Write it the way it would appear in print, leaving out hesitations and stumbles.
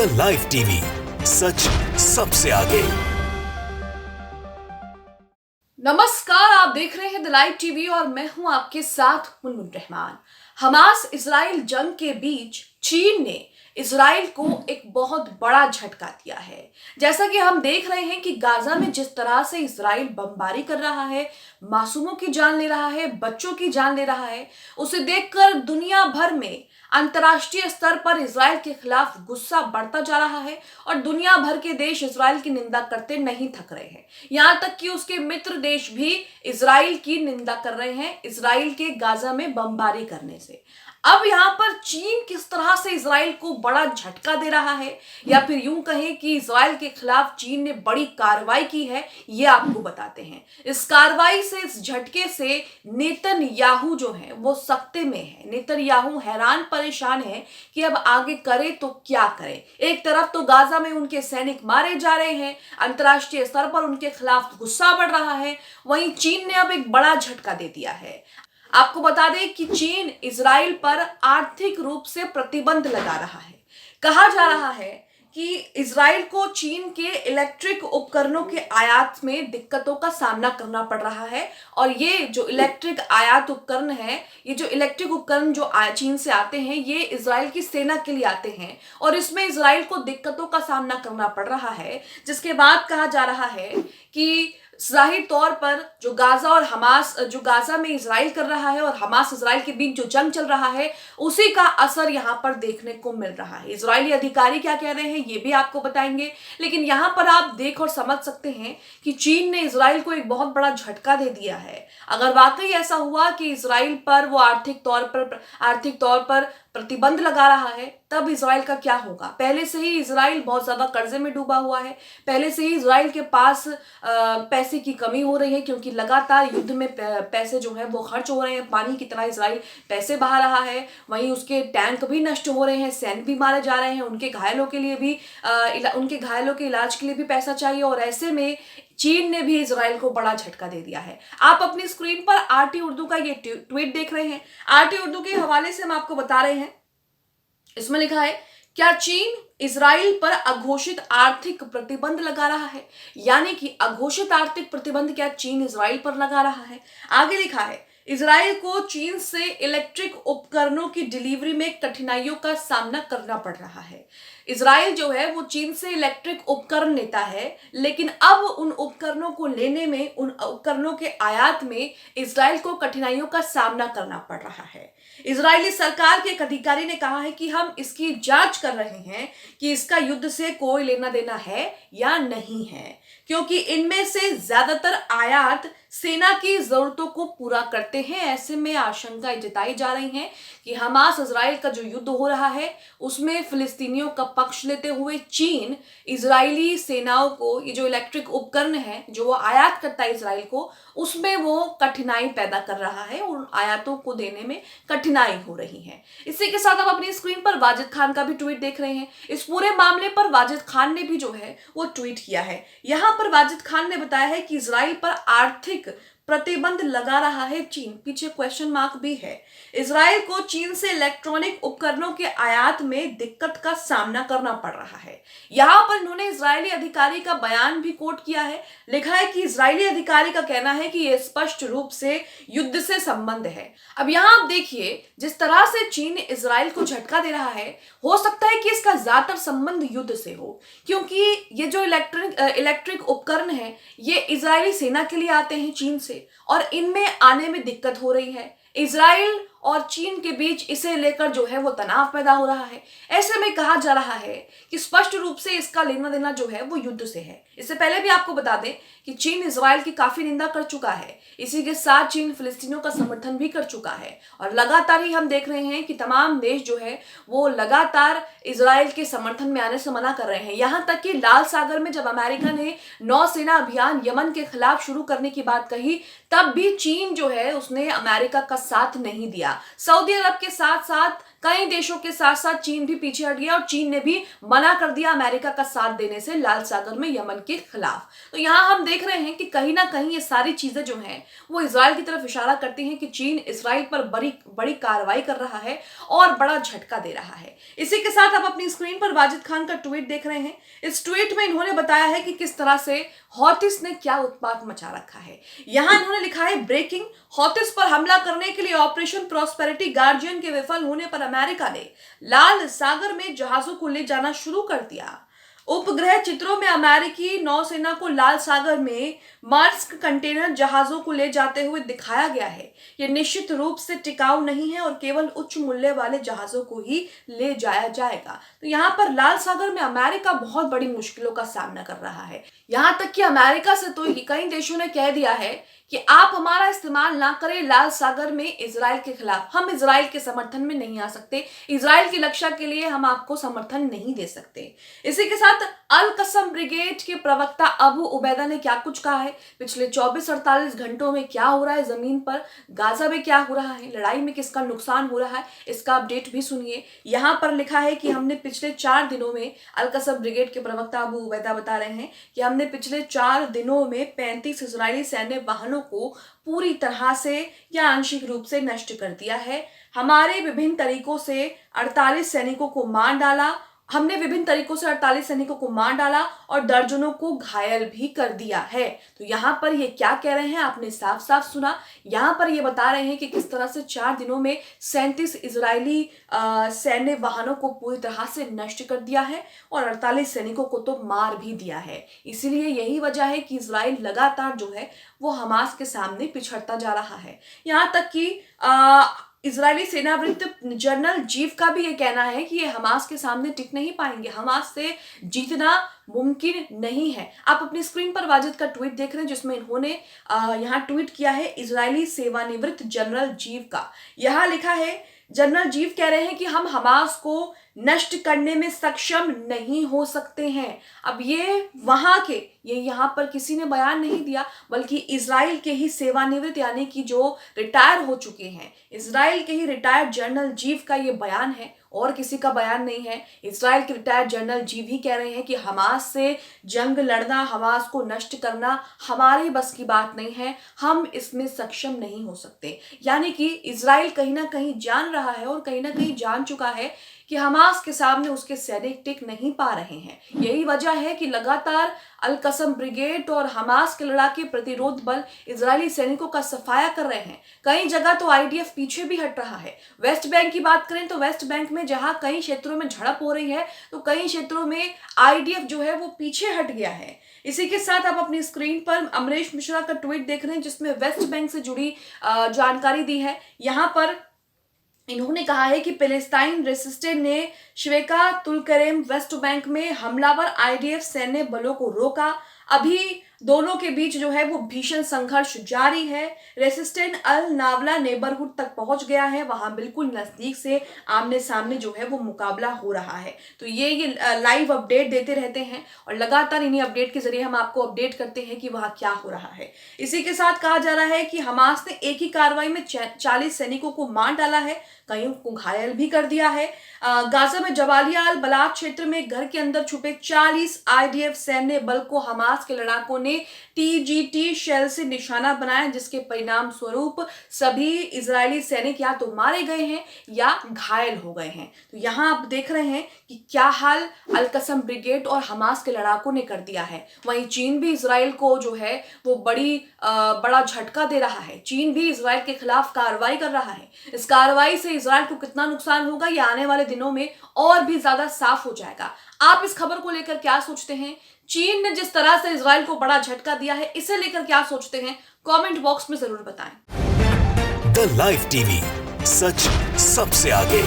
The live TV, सच सबसे आगे। नमस्कार, आप देख रहे हैं द लाइव टीवी और मैं हूं आपके साथ मुनमुन रहमान। हमास इजराइल जंग के बीच चीन ने इजराइल को एक बहुत बड़ा झटका दिया है। जैसा कि हम देख रहे हैं कि गाजा में जिस तरह से इजराइल बमबारी कर रहा है, मासूमों की जान ले रहा है, बच्चों की जान ले रहा है, उसे देखकर दुनिया भर में अंतर्राष्ट्रीय स्तर पर इजराइल के खिलाफ गुस्सा बढ़ता जा रहा है और दुनिया भर के देश इजराइल की निंदा करते नहीं थक रहे हैं। यहाँ तक कि उसके मित्र देश भी इजराइल की निंदा कर रहे हैं इजराइल के गाजा में बमबारी करने से। अब यहाँ पर चीन किस तरह से इजराइल को बड़ा झटका दे रहा है, या फिर यूं कहें कि इजराइल के खिलाफ चीन ने बड़ी कार्रवाई की है, ये आपको बताते हैं। इस कार्रवाई से, इस झटके से नेतन्याहू जो है वो सख्ते में है। नेतन्याहू हैरान परेशान है कि अब आगे करे तो क्या करे। एक तरफ तो गाजा में उनके सैनिक मारे जा रहे हैं, अंतर्राष्ट्रीय स्तर पर उनके खिलाफ गुस्सा बढ़ रहा है, वहीं चीन ने अब एक बड़ा झटका दे दिया है। आपको बता दें कि चीन इजराइल पर आर्थिक रूप से प्रतिबंध लगा रहा है। कहा जा रहा है कि इजराइल को चीन के इलेक्ट्रिक उपकरणों के आयात में दिक्कतों का सामना करना पड़ रहा है, और ये जो इलेक्ट्रिक आयात उपकरण है, ये जो इलेक्ट्रिक उपकरण जो चीन से आते हैं, ये इजराइल की सेना के लिए आते हैं और इसमें इजराइल को दिक्कतों का सामना करना पड़ रहा है। जिसके बाद कहा जा रहा है कि जाहिर तौर पर जो गाजा और हमास, जो गाजा में इजराइल कर रहा है और हमास इजराइल के बीच जो जंग चल रहा है, उसी का असर यहाँ पर देखने को मिल रहा है। इजरायली अधिकारी क्या कह रहे हैं ये भी आपको बताएंगे, लेकिन यहाँ पर आप देख और समझ सकते हैं कि चीन ने इजराइल को एक बहुत बड़ा झटका दे दिया है। अगर वाकई ऐसा हुआ कि इजराइल पर वो आर्थिक तौर पर प्रतिबंध लगा रहा है, तब इजराइल का क्या होगा। पहले से ही इजराइल बहुत ज्यादा कर्जे में डूबा हुआ है, पहले से ही इजराइल के पास पैसे की कमी हो रही है, क्योंकि लगातार युद्ध में पैसे जो है वो खर्च हो रहे हैं। पानी की तरह इजराइल पैसे बहा रहा है, वहीं उसके टैंक भी नष्ट हो रहे हैं, सैनिक भी मारे जा रहे हैं, उनके घायलों के लिए भी उनके घायलों के इलाज के लिए भी पैसा चाहिए, और ऐसे में चीन ने भी इजराइल को बड़ा झटका दे दिया है। आप अपनी स्क्रीन पर आरटी उर्दू का ये ट्वीट देख रहे हैं। आरटी उर्दू के हवाले से हम आपको बता रहे हैं, इसमें लिखा है, क्या चीन इजराइल पर अघोषित आर्थिक प्रतिबंध लगा रहा है। यानी कि अघोषित आर्थिक प्रतिबंध क्या चीन इजराइल पर लगा रहा है। आगे लिखा है, इजराइल को चीन से इलेक्ट्रिक उपकरणों की डिलीवरी में कठिनाइयों का सामना करना पड़ रहा है। इजराइल जो है वो चीन से इलेक्ट्रिक उपकरण लेता है, लेकिन अब उन उपकरणों को लेने में, उन उपकरणों के आयात में इजराइल को कठिनाइयों का सामना करना पड़ रहा है। इजरायली सरकार के एक अधिकारी ने कहा है कि हम इसकी जांच कर रहे हैं कि इसका युद्ध से कोई लेना देना है या नहीं है, क्योंकि इनमें से ज्यादातर आयात सेना की जरूरतों को पूरा करते हैं। ऐसे में आशंका जताई जा रही है कि हमास इजराइल का जो युद्ध हो रहा है, उसमें फिलिस्तीनियों का पक्ष लेते हुए चीन इजरायली सेनाओं को, ये जो इलेक्ट्रिक उपकरण है जो वो आयात करता है इजराइल को, उसमें वो कठिनाई पैदा कर रहा है, उन आयातों को देने में कठिनाई हो रही है। इसी के साथ आप अपनी स्क्रीन पर वाजिद खान का भी ट्वीट देख रहे हैं। इस पूरे मामले पर वाजिद खान ने भी जो है वो ट्वीट किया है। यहाँ पर वाजिद खान ने बताया है कि इजराइल पर आर्थिक प्रतिबंध लगा रहा है चीन, पीछे क्वेश्चन मार्क भी है। इजराइल को चीन से इलेक्ट्रॉनिक उपकरणों के आयात में दिक्कत का सामना करना पड़ रहा है। यहां पर उन्होंने इजरायली अधिकारी का बयान भी कोट किया है। लिखा है कि इजरायली अधिकारी का कहना है कि यह स्पष्ट रूप से युद्ध से संबंध है। अब यहां आप देखिए, जिस तरह से चीन इजराइल को झटका दे रहा है, हो सकता है कि इसका ज्यादातर संबंध युद्ध से हो, क्योंकि ये जो इलेक्ट्रिक उपकरण है, ये इजरायली सेना के लिए आते हैं चीन से, और इनमें आने में दिक्कत हो रही है। इजराइल और चीन के बीच इसे लेकर जो है वो तनाव पैदा हो रहा है। ऐसे में कहा जा रहा है कि स्पष्ट रूप से इसका लेना देना जो है वो युद्ध से है। इससे पहले भी आपको बता दें कि चीन इजराइल की काफी निंदा कर चुका है। इसी के साथ चीन फिलिस्तीनियों का समर्थन भी कर चुका है, और लगातार ही हम देख रहे हैं कि तमाम देश जो है वो लगातार इजराइल के समर्थन में आने से मना कर रहे हैं। यहाँ तक कि लाल सागर में जब अमेरिका ने नौसेना अभियान यमन के खिलाफ शुरू करने की बात कही, तब भी चीन जो है उसने अमेरिका का साथ नहीं दिया। सऊदी अरब के साथ साथ कई देशों के साथ साथ चीन भी पीछे हट गया और चीन ने भी मना कर दिया अमेरिका का साथ देने से लाल सागर में यमन के खिलाफ। तो यहाँ हम देख रहे हैं कि कहीं ना कहीं ये सारी चीजें जो हैं वो इजराइल की तरफ इशारा करती हैं कि चीन इजराइल पर बड़ी कार्रवाई कर रहा है और बड़ा झटका दे रहा है। इसी के साथ आप अपनी स्क्रीन पर वाजिद खान का ट्वीट देख रहे हैं। इस ट्वीट में इन्होंने बताया है कि किस तरह से हौथिस ने क्या उत्पात मचा रखा है। यहां इन्होंने लिखा है ब्रेकिंग, हौथिस पर हमला करने के लिए ऑपरेशन प्रॉस्पेरिटी गार्जियन के विफल होने पर अमेरिका ने लाल सागर में जहाजों को ले जाना शुरू कर दिया। उपग्रह चित्रों में अमेरिकी नौसेना को लाल सागर में मार्स्क कंटेनर जहाजों को ले जाते हुए दिखाया गया है। यह निश्चित रूप से टिकाऊ नहीं है और केवल उच्च मूल्य वाले जहाजों को ही ले जाया जाएगा। तो यहाँ पर लाल सागर में अमेरिका बहुत बड़ी मुश्किलों का सामना कर रहा है। यहाँ तक कि अमेरिका से तो कई देशों ने कह दिया है कि आप हमारा इस्तेमाल ना करें लाल सागर में इजराइल के खिलाफ। हम इजराइल के समर्थन में नहीं आ सकते, इजराइल की रक्षा के लिए हम आपको समर्थन नहीं दे सकते। इसी के साथ अल कसम ब्रिगेड के प्रवक्ता अबू उबैदा ने क्या कुछ कहा है, पिछले 24-48 घंटों में क्या हो रहा है जमीन पर, गाजा में क्या हो रहा है, लड़ाई में किसका नुकसान हो रहा है, इसका अपडेट भी सुनिए। यहाँ पर लिखा है कि हमने पिछले 4 दिनों में, अल कसम ब्रिगेड के प्रवक्ता अबू उबैदा बता रहे हैं कि हमने पिछले 4 दिनों में 35 इजरायली सैन्य वाहनों को पूरी तरह से या आंशिक रूप से नष्ट कर दिया है। हमने विभिन्न तरीकों से 48 सैनिकों को मार डाला और दर्जनों को घायल भी कर दिया है। तो यहाँ पर ये क्या कह रहे हैं, आपने साफ साफ सुना। यहाँ पर ये बता रहे हैं कि किस तरह से 4 दिनों में 37 इजरायली सैन्य वाहनों को पूरी तरह से नष्ट कर दिया है और 48 सैनिकों को तो मार भी दिया है। इसीलिए यही वजह है कि इजराइल लगातार जो है वो हमास के सामने पिछड़ता जा रहा है। यहाँ तक कि इजरायली सेनावृत्त जनरल जीव का भी ये कहना है कि ये हमास के सामने टिक नहीं पाएंगे, हमास से जीतना मुमकिन नहीं है। आप अपनी स्क्रीन पर वाजिद का ट्वीट देख रहे हैं जिसमें इन्होंने यहाँ ट्वीट किया है इजरायली सेवानिवृत्त जनरल जीव का। यहाँ लिखा है, जनरल जीव कह रहे हैं कि हम हमास को नष्ट करने में सक्षम नहीं हो सकते हैं। अब ये यहाँ पर किसी ने बयान नहीं दिया, बल्कि इजराइल के ही सेवानिवृत्त यानी कि जो रिटायर हो चुके हैं, इजराइल के ही रिटायर्ड जनरल जीव का ये बयान है और किसी का बयान नहीं है। इजराइल के रिटायर्ड जनरल जीव ही कह रहे हैं कि हमास से जंग लड़ना, हमास को नष्ट करना हमारी बस की बात नहीं है, हम इसमें सक्षम नहीं हो सकते। यानी कि इजराइल कहीं ना कहीं जान रहा है और कहीं ना कहीं जान चुका है कि हमास के सामने उसके सैनिक टिक नहीं पा रहे हैं। यही वजह है कि लगातार अल कसम ब्रिगेड और हमास के लड़ाके प्रतिरोध बल इजरायली सैनिकों का सफाया कर रहे हैं। कई जगह तो आईडीएफ पीछे भी हट रहा है। वेस्ट बैंक की बात करें तो वेस्ट बैंक में जहां कई क्षेत्रों में झड़प हो रही है तो कई क्षेत्रों में आईडीएफ जो है वो पीछे हट गया है। इसी के साथ आप अपनी स्क्रीन पर अमरीश मिश्रा का ट्वीट देख रहे हैं जिसमें वेस्ट बैंक से जुड़ी जानकारी दी है। यहाँ पर इन्होंने कहा है कि पैलेस्टाइन रेसिस्टेंस ने श्वेका तुलकरेम वेस्ट बैंक में हमलावर आईडीएफ सैन्य बलों को रोका। अभी दोनों के बीच जो है वो भीषण संघर्ष जारी है। रेसिस्टेंट अल नावला नेबरहुड तक पहुंच गया है, वहां बिल्कुल नजदीक से आमने सामने जो है वो मुकाबला हो रहा है। तो ये लाइव अपडेट देते रहते हैं और लगातार इन्हीं अपडेट के जरिए हम आपको अपडेट करते हैं कि वहां क्या हो रहा है। इसी के साथ कहा जा रहा है कि हमास ने एक ही कार्रवाई में 40 सैनिकों को मार डाला है, कईयों को घायल भी कर दिया है। गाजा में जबालिया अल बलाद क्षेत्र में घर के अंदर छुपे 40 आईडीएफ सैन्य बल को हमास के लड़ाकों ने टीजीटी शेल से निशाना बनाया, जिसके परिणाम स्वरूप सभी इजरायली सैनिक या तो मारे गए हैं या घायल हो गए हैं। तो यहाँ आप देख रहे हैं कि क्या हाल अल कसम ब्रिगेड और हमास के लड़ाकों ने कर दिया है। वहीं चीन भी इजराइल को जो है वो बड़ा झटका दे रहा है। चीन भी इजराइल के खिलाफ कार्रवाई कर रहा है। इस कार्रवाई से इजराइल को कितना नुकसान होगा ये आने वाले दिनों में और भी ज्यादा साफ हो जाएगा। आप इस खबर को लेकर क्या सोचते हैं? चीन ने जिस तरह से इजराइल को बड़ा झटका दिया है, इसे लेकर क्या सोचते हैं? कमेंट बॉक्स में जरूर बताएं। द लाइव टीवी, सच सबसे आगे।